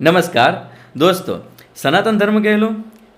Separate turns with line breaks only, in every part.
नमस्कार दोस्तों। सनातन धर्म कह लो,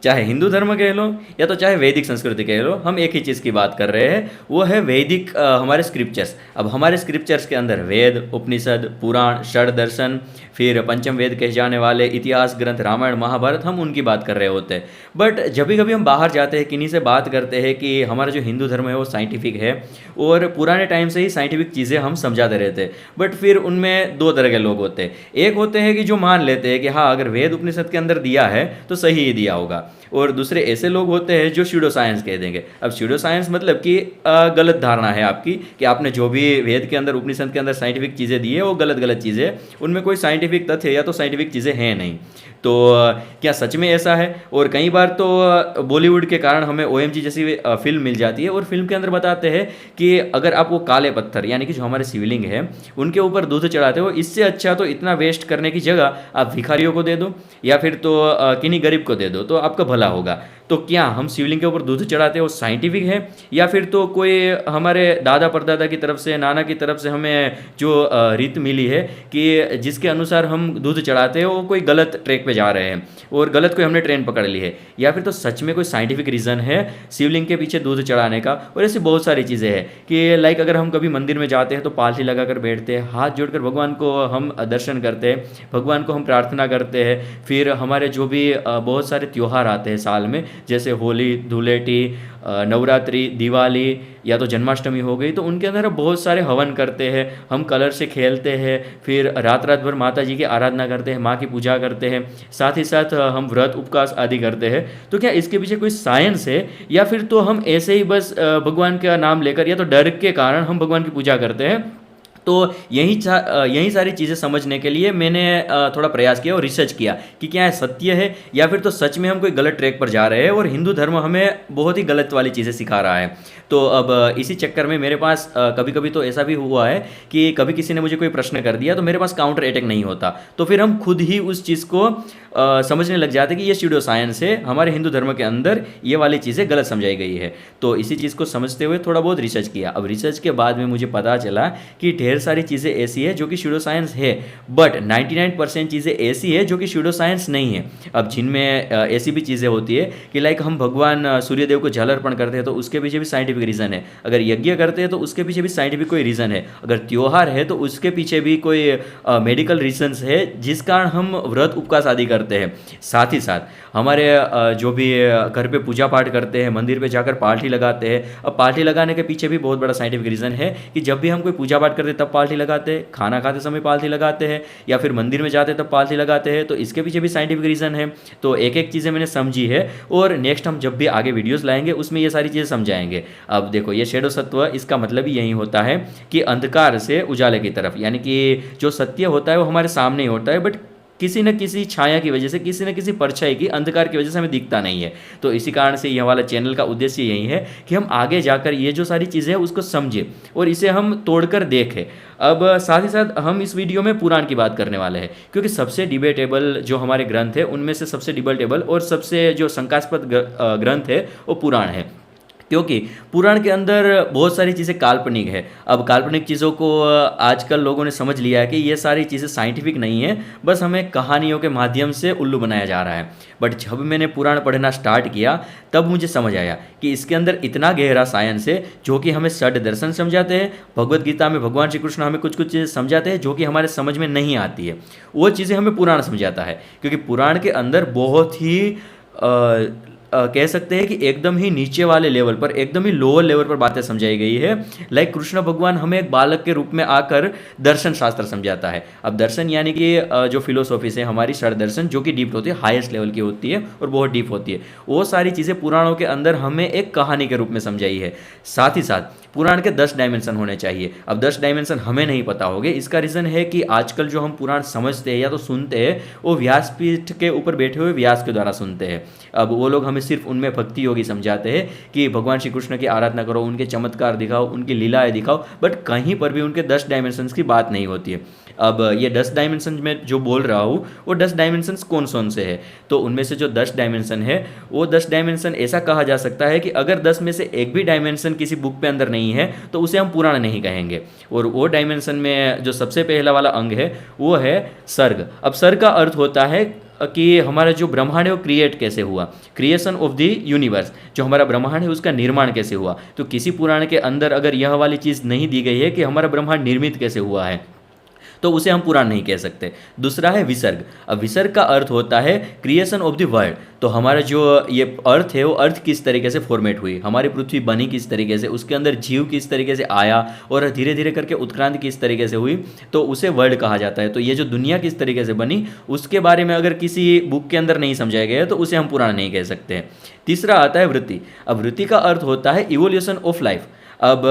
चाहे हिंदू धर्म कह लो, या तो चाहे वैदिक संस्कृति कह लो, हम एक ही चीज़ की बात कर रहे हैं, वो है वैदिक हमारे स्क्रिप्चर्स। अब हमारे स्क्रिप्चर्स के अंदर वेद, उपनिषद, पुराण, षड दर्शन, फिर पंचम वेद कहे जाने वाले इतिहास ग्रंथ रामायण महाभारत, हम उनकी बात कर रहे होते हैं। बट जब भी कभी हम बाहर जाते हैं, किन्हीं से बात करते हैं कि हमारा जो हिंदू धर्म है वो साइंटिफिक है और पुराने टाइम से ही साइंटिफिक चीज़ें हम समझाते रहते हैं। बट फिर उनमें दो तरह के लोग होते हैं। एक होते हैं कि जो मान लेते हैं कि हाँ, अगर वेद उपनिषद के अंदर दिया है तो सही ही दिया होगा, और दूसरे ऐसे लोग होते हैं जो स्यूडो साइंस कह देंगे। अब स्यूडो साइंस मतलब कि गलत धारणा है आपकी कि आपने जो भी वेद के अंदर उपनिषद के अंदर साइंटिफिक चीज़ें दी है वो गलत गलत चीज़ें, उनमें कोई साइंटिफिक तथ्य या तो साइंटिफिक चीज़ें हैं नहीं। तो क्या सच में ऐसा है? और कई बार तो बॉलीवुड के कारण हमें OMG जैसी फिल्म मिल जाती है और फिल्म के अंदर बताते हैं कि अगर आप वो काले पत्थर यानी कि जो हमारे शिवलिंग है उनके ऊपर दूध चढ़ाते हो, इससे अच्छा तो इतना वेस्ट करने की जगह आप भिखारियों को दे दो या फिर तो किन्हीं गरीब को दे दो तो आपका भला होगा। तो क्या हम शिवलिंग के ऊपर दूध चढ़ाते हो साइंटिफिक है, या फिर तो कोई हमारे दादा परदादा की तरफ से, नाना की तरफ से हमें जो रीत मिली है कि जिसके अनुसार हम दूध चढ़ाते हैं वो कोई गलत ट्रैक पे जा रहे हैं और गलत कोई हमने ट्रेन पकड़ ली है, या फिर तो सच में कोई साइंटिफिक रीज़न है शिवलिंग के पीछे दूध चढ़ाने का। और ऐसी बहुत सारी चीज़ें हैं कि लाइक अगर हम कभी मंदिर में जाते हैं तो पालथी लगा कर बैठते हैं, हाथ जोड़कर भगवान को हम दर्शन करते हैं, भगवान को हम प्रार्थना करते हैं। फिर हमारे जो भी बहुत सारे त्यौहार आते हैं साल में, जैसे होली, धूलेटी, नवरात्रि, दिवाली या तो जन्माष्टमी हो गई, तो उनके अंदर बहुत सारे हवन करते हैं, हम कलर से खेलते हैं, फिर रात रात भर माता जी की आराधना करते हैं, माँ की पूजा करते हैं, साथ ही साथ हम व्रत उपवास आदि करते हैं। तो क्या इसके पीछे कोई साइंस है, या फिर तो हम ऐसे ही बस भगवान का नाम लेकर या तो डर के कारण हम भगवान की पूजा करते हैं? तो यही सारी चीज़ें समझने के लिए मैंने थोड़ा प्रयास किया और रिसर्च किया कि क्या है सत्य है या फिर तो सच में हम कोई गलत ट्रैक पर जा रहे हैं और हिंदू धर्म हमें बहुत ही गलत वाली चीज़ें सिखा रहा है। तो अब इसी चक्कर में मेरे पास कभी कभी तो ऐसा भी हुआ है कि कभी किसी ने मुझे कोई प्रश्न कर दिया तो मेरे पास काउंटर अटैक नहीं होता, तो फिर हम खुद ही उस चीज़ को समझने लग जाते कि ये स्यूडो साइंस है, हमारे हिंदू धर्म के अंदर ये वाली चीज़ें गलत समझाई गई है। तो इसी चीज़ को समझते हुए थोड़ा बहुत रिसर्च किया। अब रिसर्च के बाद में मुझे पता चला कि ढेर सारी चीज़ें ऐसी है जो कि स्यूडो साइंस है, बट 99% चीज़ें ऐसी है जो कि स्यूडो साइंस नहीं है। अब जिनमें ऐसी भी चीज़ें होती है कि लाइक हम भगवान सूर्यदेव को जल अर्पण करते हैं तो उसके पीछे भी साइंटिफिक रीज़न है, अगर यज्ञ करते हैं तो उसके पीछे भी साइंटिफिक कोई रीज़न है, अगर त्योहार है तो उसके पीछे भी कोई मेडिकल रीजन्स है जिस कारण हम व्रत उपवास आदि करते हैं। साथ ही साथ हमारे जो भी घर पे पूजा पाठ करते हैं, मंदिर पे जाकर पालथी लगाते हैं, अब पालथी लगाने के पीछे भी बहुत बड़ा साइंटिफिक रीज़न है कि जब भी हम कोई पूजा पाठ करते हैं तब पालथी लगाते हैं, खाना खाते समय पालथी लगाते हैं, या फिर मंदिर में जाते हैं तब पालथी लगाते हैं, तो इसके पीछे भी साइंटिफिक रीज़न है। तो एक एक चीज़ें मैंने समझी है और नेक्स्ट हम जब भी आगे वीडियोज़ लाएंगे उसमें ये सारी चीज़ें समझाएंगे। अब देखो, ये शैडो सत्व, इसका मतलब ही यही होता है कि अंधकार से उजाले की तरफ, यानी कि जो सत्य होता है वो हमारे सामने ही होता है, बट किसी न किसी छाया की वजह से, किसी न किसी परछाई की, अंधकार की वजह से हमें दिखता नहीं है। तो इसी कारण से यह वाला चैनल का उद्देश्य यही है कि हम आगे जाकर ये जो सारी चीज़ें हैं उसको समझें और इसे हम तोड़कर देखें। अब साथ ही साथ हम इस वीडियो में पुराण की बात करने वाले हैं, क्योंकि सबसे डिबेटेबल जो हमारे ग्रंथ है उनमें से सबसे डिबेटेबल और सबसे जो शंकास्पद ग्रंथ है वो पुराण है, क्योंकि पुराण के अंदर बहुत सारी चीज़ें काल्पनिक है। अब काल्पनिक चीज़ों को आजकल लोगों ने समझ लिया है कि ये सारी चीज़ें साइंटिफिक नहीं है, बस हमें कहानियों के माध्यम से उल्लू बनाया जा रहा है। बट जब मैंने पुराण पढ़ना स्टार्ट किया तब मुझे समझ आया कि इसके अंदर इतना गहरा साइंस है जो कि हमें षड दर्शन समझाते हैं। भगवत गीता में भगवान श्री कृष्ण हमें कुछ कुछ चीज़ें समझाते हैं जो कि हमारे समझ में नहीं आती है, वो चीज़ें हमें पुराण समझाता है। क्योंकि पुराण के अंदर बहुत ही कह सकते हैं कि एकदम ही नीचे वाले लेवल पर, एकदम ही लोअर लेवल पर बातें समझाई गई है। लाइक कृष्ण भगवान हमें एक बालक के रूप में आकर दर्शन शास्त्र समझाता है। अब दर्शन यानी कि जो फिलोसॉफीज है हमारी, षड दर्शन, जो कि डीप होती है, हाईएस्ट लेवल की होती है और बहुत डीप होती है, वो सारी चीज़ें पुराणों के अंदर हमें एक कहानी के रूप में समझाई है। साथ ही साथ पुराण के 10 डायमेंशन होने चाहिए। अब 10 डायमेंशन हमें नहीं पता होंगे, इसका रीज़न है कि आजकल जो हम पुराण समझते हैं या तो सुनते हैं वो व्यासपीठ के ऊपर बैठे हुए व्यास के द्वारा सुनते हैं। अब वो लोग हमें सिर्फ उनमें भक्ति योगी समझाते हैं कि भगवान श्री कृष्ण की आराधना करो, उनके चमत्कार दिखाओ, उनकी लीलाएं दिखाओ, बट कहीं पर भी उनके 10 डायमेंशंस की बात नहीं होती है। अब ये 10 डायमेंशन में जो बोल रहा हूँ वो 10 डायमेंशंस कौन कौन से हैं, तो उनमें से जो 10 डायमेंशन है वो 10 डायमेंशन ऐसा कहा जा सकता है कि अगर 10 में से एक भी डायमेंशन किसी बुक पे अंदर नहीं है तो उसे हम पुराण नहीं कहेंगे। और वो डायमेंशन में जो सबसे पहला वाला अंग है वो है सर्ग। अब सर्ग का अर्थ होता है कि हमारा जो ब्रह्मांड है वो क्रिएट कैसे हुआ, क्रिएशन ऑफ द यूनिवर्स, जो हमारा ब्रह्मांड है उसका निर्माण कैसे हुआ। तो किसी पुराण के अंदर अगर यह वाली चीज़ नहीं दी गई है कि हमारा ब्रह्मांड निर्मित कैसे हुआ है तो उसे हम पुराण नहीं कह सकते। दूसरा है विसर्ग। अब विसर्ग का अर्थ होता है क्रिएशन ऑफ द वर्ल्ड, तो हमारा जो ये अर्थ है वो अर्थ किस तरीके से फॉर्मेट हुई, हमारी पृथ्वी बनी किस तरीके से, उसके अंदर जीव किस तरीके से आया और धीरे धीरे करके उत्क्रांति किस तरीके से हुई, तो उसे वर्ल्ड कहा जाता है। तो ये जो दुनिया किस तरीके से बनी उसके बारे में अगर किसी बुक के अंदर नहीं समझाया गया है तो उसे हम पुराण नहीं कह सकते। तीसरा आता है वृत्ति। अब वृत्ति का अर्थ होता है इवोल्यूशन ऑफ लाइफ। अब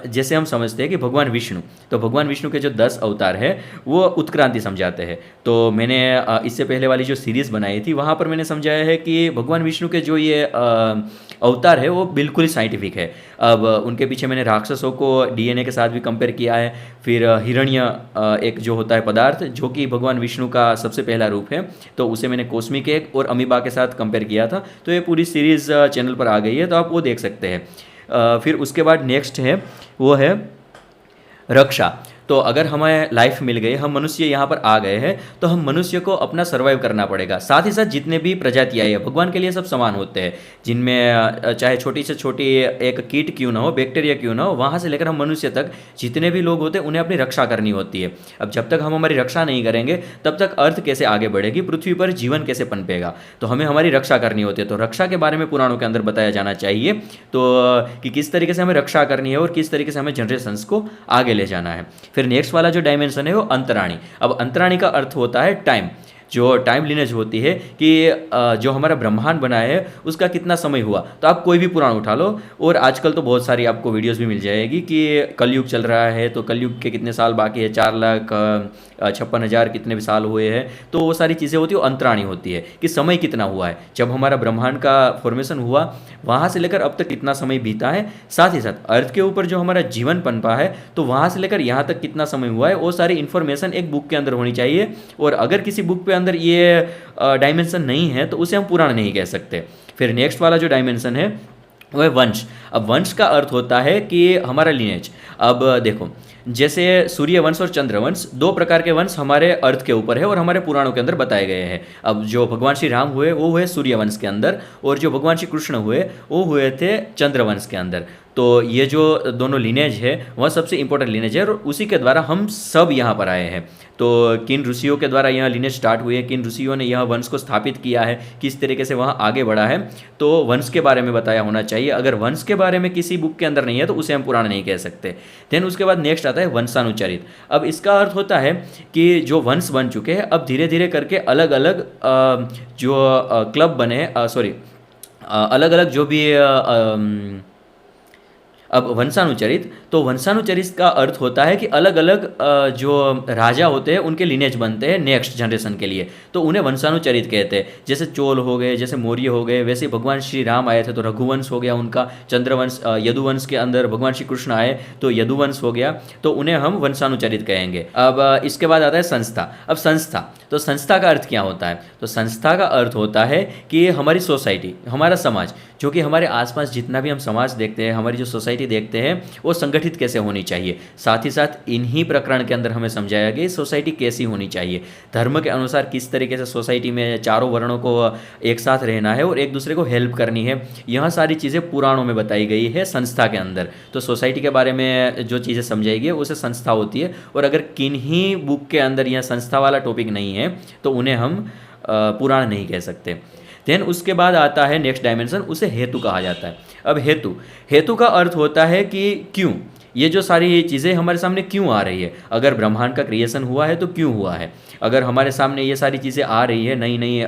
जैसे हम समझते हैं कि भगवान विष्णु, तो भगवान विष्णु के जो 10 अवतार है वो उत्क्रांति समझाते हैं। तो मैंने इससे पहले वाली जो सीरीज़ बनाई थी वहाँ पर मैंने समझाया है कि भगवान विष्णु के जो ये अवतार है वो बिल्कुल ही साइंटिफिक है। अब उनके पीछे मैंने राक्षसों को डीएनए के साथ भी कंपेयर किया है, फिर हिरण्य एक जो होता है पदार्थ जो कि भगवान विष्णु का सबसे पहला रूप है, तो उसे मैंने कॉस्मिक एग और अमीबा के साथ कंपेयर किया था। तो ये पूरी सीरीज़ चैनल पर आ गई है, तो आप वो देख सकते हैं। फिर उसके बाद नेक्स्ट है वो है रक्षा। तो अगर हमें लाइफ मिल गई, हम मनुष्य यहाँ पर आ गए हैं, तो हम मनुष्य को अपना सर्वाइव करना पड़ेगा। साथ ही साथ जितने भी प्रजातियाँ हैं भगवान के लिए सब समान होते हैं, जिनमें चाहे छोटी से छोटी एक कीट क्यों ना हो, बैक्टीरिया क्यों ना हो, वहाँ से लेकर हम मनुष्य तक जितने भी लोग होते हैं उन्हें अपनी रक्षा करनी होती है। अब जब तक हम हमारी रक्षा नहीं करेंगे तब तक अर्थ कैसे आगे बढ़ेगी, पृथ्वी पर जीवन कैसे पनपेगा। तो हमें हमारी रक्षा करनी होती है। तो रक्षा के बारे में पुराणों के अंदर बताया जाना चाहिए, तो कि किस तरीके से हमें रक्षा करनी है और किस तरीके से हमें जनरेशंस को आगे ले जाना है। फिर नेक्स्ट वाला जो डायमेंशन है वो अंतराणी। अब अंतराणी का अर्थ होता है टाइम, जो टाइम लिनेज होती है कि जो हमारा ब्रह्मांड बना है उसका कितना समय हुआ। तो आप कोई भी पुराण उठा लो, और आजकल तो बहुत सारी आपको वीडियोस भी मिल जाएगी कि कलयुग चल रहा है तो कलयुग के कितने साल बाकी है, 4,56,000 कितने भी साल हुए हैं। तो वो सारी चीज़ें होती है, वो अंतराणी होती है कि समय कितना हुआ है, जब हमारा ब्रह्मांड का फॉर्मेशन हुआ वहाँ से लेकर अब तक कितना समय बीता है। साथ ही साथ अर्थ के ऊपर जो हमारा जीवन पनपा है तो वहाँ से लेकर यहाँ तक कितना समय हुआ है, वो सारी इन्फॉर्मेशन एक बुक के अंदर होनी चाहिए। और अगर किसी बुक पे अंदर ये डायमेंशन नहीं है तो उसे हम पुराण नहीं कह सकते। फिर नेक्स्ट वाला जो डायमेंशन है वो है वंश। अब वंश का अर्थ होता है कि हमारा लिनेज। अब देखो, जैसे सूर्यवंश और चंद्रवंश, दो प्रकार के वंश हमारे अर्थ के ऊपर है और हमारे पुराणों के अंदर बताए गए हैं। अब जो भगवान श्री राम हुए वो हुए सूर्यवंश के अंदर, और जो भगवान श्री कृष्ण हुए वो हुए थे चंद्रवंश के अंदर। तो ये जो दोनों लिनेज है वह सबसे इंपॉर्टेंट लिनेज है और उसी के द्वारा हम सब यहाँ पर आए हैं। तो किन ऋषियों के द्वारा यह लिनेज स्टार्ट हुए, किन ऋषियों ने यह वंश को स्थापित किया है, किस तरीके से वहाँ आगे बढ़ा है, तो वंश के बारे में बताया होना चाहिए। अगर वंश के बारे में किसी बुक के अंदर नहीं है तो उसे हम पुराण नहीं कह सकते। देन उसके बाद नेक्स्ट आता है वंशानुचरित। अब इसका अर्थ होता है कि जो वंश बन चुके हैं अब धीरे धीरे करके अलग अलग जो क्लब बने, अलग अलग जो भी अब वंशानुचरित, तो वंशानुचरित का अर्थ होता है कि अलग अलग जो राजा होते हैं उनके लिनेज बनते हैं नेक्स्ट जनरेशन के लिए, तो उन्हें वंशानुचरित कहते हैं। जैसे चोल हो गए, जैसे मौर्य हो गए, वैसे भगवान श्री राम आए थे तो रघुवंश हो गया उनका, चंद्रवंश यदुवंश के अंदर भगवान श्री कृष्ण आए तो यदुवंश हो गया, तो उन्हें हम वंशानुचरित कहेंगे। अब इसके बाद आता है संस्था। अब संस्था, तो संस्था का अर्थ क्या होता है, तो संस्था का अर्थ होता है कि हमारी सोसाइटी, हमारा समाज, जो कि हमारे आसपास जितना भी हम समाज देखते हैं, हमारी जो सोसाइटी देखते हैं वो संगठित कैसे होनी चाहिए। साथ ही साथ इन्हीं प्रकरण के अंदर हमें समझाया गया सोसाइटी कैसी होनी चाहिए, धर्म के अनुसार किस तरीके से सोसाइटी में चारों वर्णों को एक साथ रहना है और एक दूसरे को हेल्प करनी है। यह सारी चीज़ें पुराणों में बताई गई है संस्था के अंदर। तो सोसाइटी के बारे में जो चीज़ें समझाई गई उसे संस्था होती है, और अगर किन्हीं बुक के अंदर यह संस्था वाला टॉपिक नहीं है तो उन्हें हम पुराण नहीं कह सकते। देन उसके बाद आता है नेक्स्ट डायमेंशन, उसे हेतु कहा जाता है। अब हेतु का अर्थ होता है कि क्यों, ये जो सारी चीज़ें हमारे सामने क्यों आ रही है। अगर ब्रह्मांड का क्रिएशन हुआ है तो क्यों हुआ है, अगर हमारे सामने ये सारी चीज़ें आ रही है, नई नई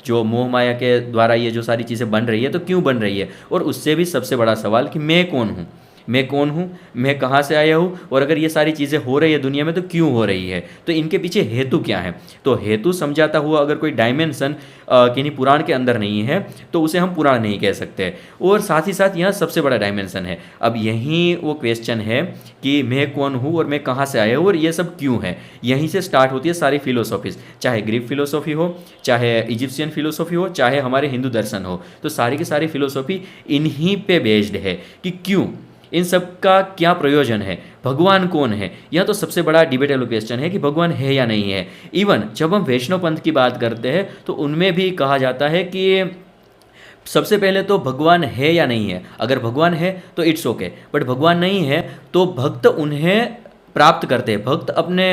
जो मोह माया के द्वारा ये जो सारी चीज़ें बन रही है तो क्यों बन रही है। और उससे भी सबसे बड़ा सवाल कि मैं कौन हूँ, मैं कौन हूँ, मैं कहाँ से आया हूँ, और अगर ये सारी चीज़ें हो रही है दुनिया में तो क्यों हो रही है, तो इनके पीछे हेतु क्या है। तो हेतु समझाता हुआ अगर कोई डायमेंशन किन्हीं पुराण के अंदर नहीं है तो उसे हम पुराण नहीं कह सकते। और साथ ही साथ यह सबसे बड़ा डायमेंशन है। अब यहीं वो क्वेश्चन है कि मैं कौन हूँ और मैं कहाँ से आया हूँ और ये सब क्यों है। यहीं से स्टार्ट होती है सारी फिलोसॉफीज, चाहे ग्रीक फिलोसॉफी हो, चाहे इजिप्शियन फिलोसॉफी हो, चाहे हमारे हिंदू दर्शन हो, तो सारी की सारी फिलोसॉफी इन्हीं पे बेस्ड है कि क्यों, इन सब का क्या प्रयोजन है, भगवान कौन है। यह तो सबसे बड़ा डिबेटेबल क्वेश्चन है कि भगवान है या नहीं है। इवन जब हम वैष्णव पंथ की बात करते हैं तो उनमें भी कहा जाता है कि सबसे पहले तो भगवान है या नहीं है। अगर भगवान है तो इट्स ओके, बट भगवान नहीं है तो भक्त उन्हें प्राप्त करते हैं, भक्त अपने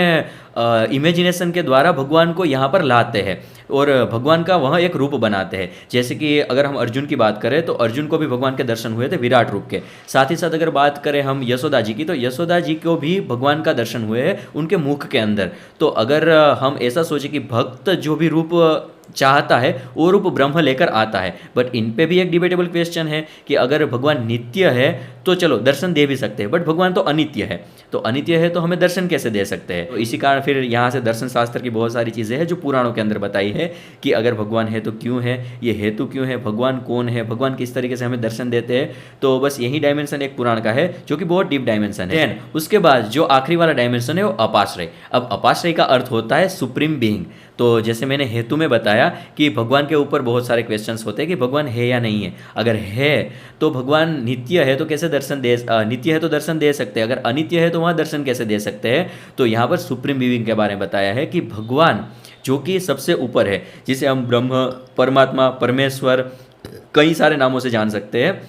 इमेजिनेशन के द्वारा भगवान को यहाँ पर लाते हैं और भगवान का वह एक रूप बनाते हैं। जैसे कि अगर हम अर्जुन की बात करें तो अर्जुन को भी भगवान के दर्शन हुए थे विराट रूप के। साथ ही साथ अगर बात करें हम यशोदा जी की, तो यशोदा जी को भी भगवान का दर्शन हुए हैं उनके मुख के अंदर। तो अगर हम ऐसा सोचें कि भक्त जो भी रूप चाहता है वो रूप ब्रह्म लेकर आता है, बट इन पे भी एक डिबेटेबल क्वेश्चन है कि अगर भगवान नित्य है तो चलो दर्शन दे भी सकते हैं, बट भगवान तो अनित्य है, तो अनित्य है तो हमें दर्शन कैसे दे सकते हैं। तो इसी कारण फिर यहाँ से दर्शन शास्त्र की बहुत सारी चीज़ें हैं जो पुराणों के अंदर बताई है कि अगर भगवान है तो क्यों है, ये हेतु क्यों है, भगवान कौन है, भगवान किस तरीके से हमें दर्शन देते हैं। तो बस यही डायमेंशन एक पुराण का है जो कि बहुत डीप डायमेंशन है। उसके बाद जो आखिरी वाला डायमेंशन है वो अपाश्रय। अब अपाश्रय का अर्थ होता है सुप्रीम बीइंग। तो जैसे मैंने हेतु में बताया कि भगवान के ऊपर बहुत सारे क्वेश्चंस होते हैं कि भगवान है या नहीं है। अगर है तो भगवान नित्य है तो कैसे दर्शन दे, नित्य है तो दर्शन दे सकते हैं, अगर अनित्य है तो वहाँ दर्शन कैसे दे सकते हैं। तो यहाँ पर सुप्रीम बीइंग के बारे में बताया है कि भगवान जो कि सबसे ऊपर है, जिसे हम ब्रह्म, परमात्मा, परमेश्वर कई सारे नामों से जान सकते हैं,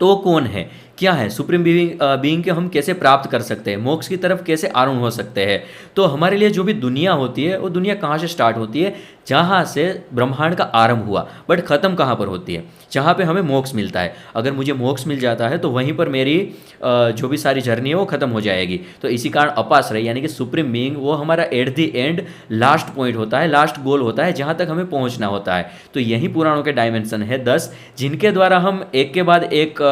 तो वो कौन है, क्या है, सुप्रीम बीइंग के हम कैसे प्राप्त कर सकते हैं, मोक्ष की तरफ कैसे आरूढ़ हो सकते हैं। तो हमारे लिए जो भी दुनिया होती है वो दुनिया कहाँ से स्टार्ट होती है, जहाँ से ब्रह्मांड का आरंभ हुआ, बट ख़त्म कहाँ पर होती है, जहाँ पे हमें मोक्ष मिलता है। अगर मुझे मोक्ष मिल जाता है तो वहीं पर मेरी जो भी सारी जर्नी है वो ख़त्म हो जाएगी। तो इसी कारण अपाश्रय यानी कि सुप्रीम बीइंग वो हमारा at the end last point होता है, लास्ट गोल होता है, जहाँ तक हमें पहुँचना होता है। तो यही पुराणों के डायमेंशन है 10, जिनके द्वारा हम एक के बाद एक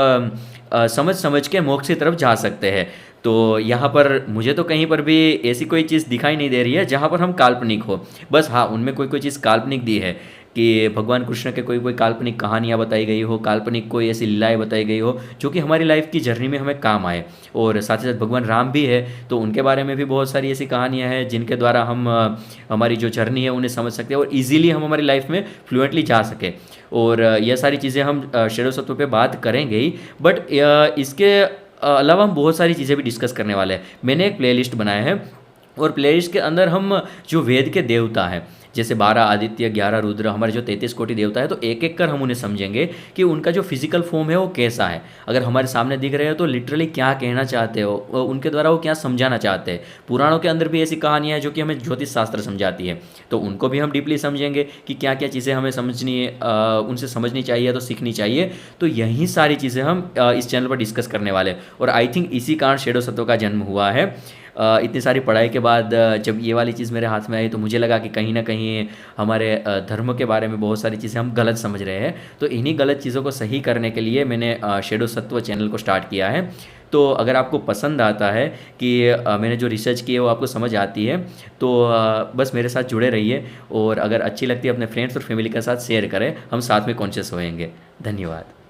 समझ समझ के मोक्ष की तरफ जा सकते हैं। तो यहाँ पर मुझे तो कहीं पर भी ऐसी कोई चीज़ दिखाई नहीं दे रही है जहाँ पर हम काल्पनिक हो। बस हाँ, उनमें कोई कोई चीज़ काल्पनिक दी है कि भगवान कृष्ण के कोई कोई काल्पनिक कहानियाँ बताई गई हो, काल्पनिक कोई ऐसी लीलाएँ बताई गई हो जो कि हमारी लाइफ की जर्नी में हमें काम आए। और साथ ही साथ भगवान राम भी है तो उनके बारे में भी बहुत सारी ऐसी कहानियाँ हैं जिनके द्वारा हम हमारी जो जर्नी है उन्हें समझ सकते हैं और ईजिली हम हमारी लाइफ में फ्लुएंटली जा सके। और यह सारी चीज़ें हम शैडो सत्व पे बात करेंगे ही, बट इसके अलावा हम बहुत सारी चीज़ें भी डिस्कस करने वाले हैं। मैंने एक प्लेलिस्ट बनाया है और प्लेलिस्ट के अंदर हम जो वेद के देवता हैं, जैसे 12 आदित्य, 11 रुद्र, हमारे जो 33 कोटि देवता है, तो एक एक कर हम उन्हें समझेंगे कि उनका जो फिजिकल फॉर्म है वो कैसा है। अगर हमारे सामने दिख रहे हो तो लिटरली क्या कहना चाहते हो, उनके द्वारा वो क्या समझाना चाहते हैं। पुराणों के अंदर भी ऐसी कहानियाँ हैं जो कि हमें ज्योतिष शास्त्र समझाती है, तो उनको भी हम डीपली समझेंगे कि क्या क्या चीज़ें हमें समझनी है, उनसे समझनी चाहिए तो सीखनी चाहिए। तो यही सारी चीज़ें हम इस चैनल पर डिस्कस करने वाले हैं। और आई थिंक इसी कारण शैडो सत्व का जन्म हुआ है। इतनी सारी पढ़ाई के बाद जब ये वाली चीज़ मेरे हाथ में आई तो मुझे लगा कि कहीं ना कहीं हमारे धर्म के बारे में बहुत सारी चीज़ें हम गलत समझ रहे हैं। तो इन्हीं गलत चीज़ों को सही करने के लिए मैंने शैडो सत्व चैनल को स्टार्ट किया है। तो अगर आपको पसंद आता है कि मैंने जो रिसर्च की है वो आपको समझ आती है तो बस मेरे साथ जुड़े रहिए, और अगर अच्छी लगती है अपने फ्रेंड्स और फैमिली के साथ शेयर करें, हम साथ में कॉन्शियस होएंगे। धन्यवाद।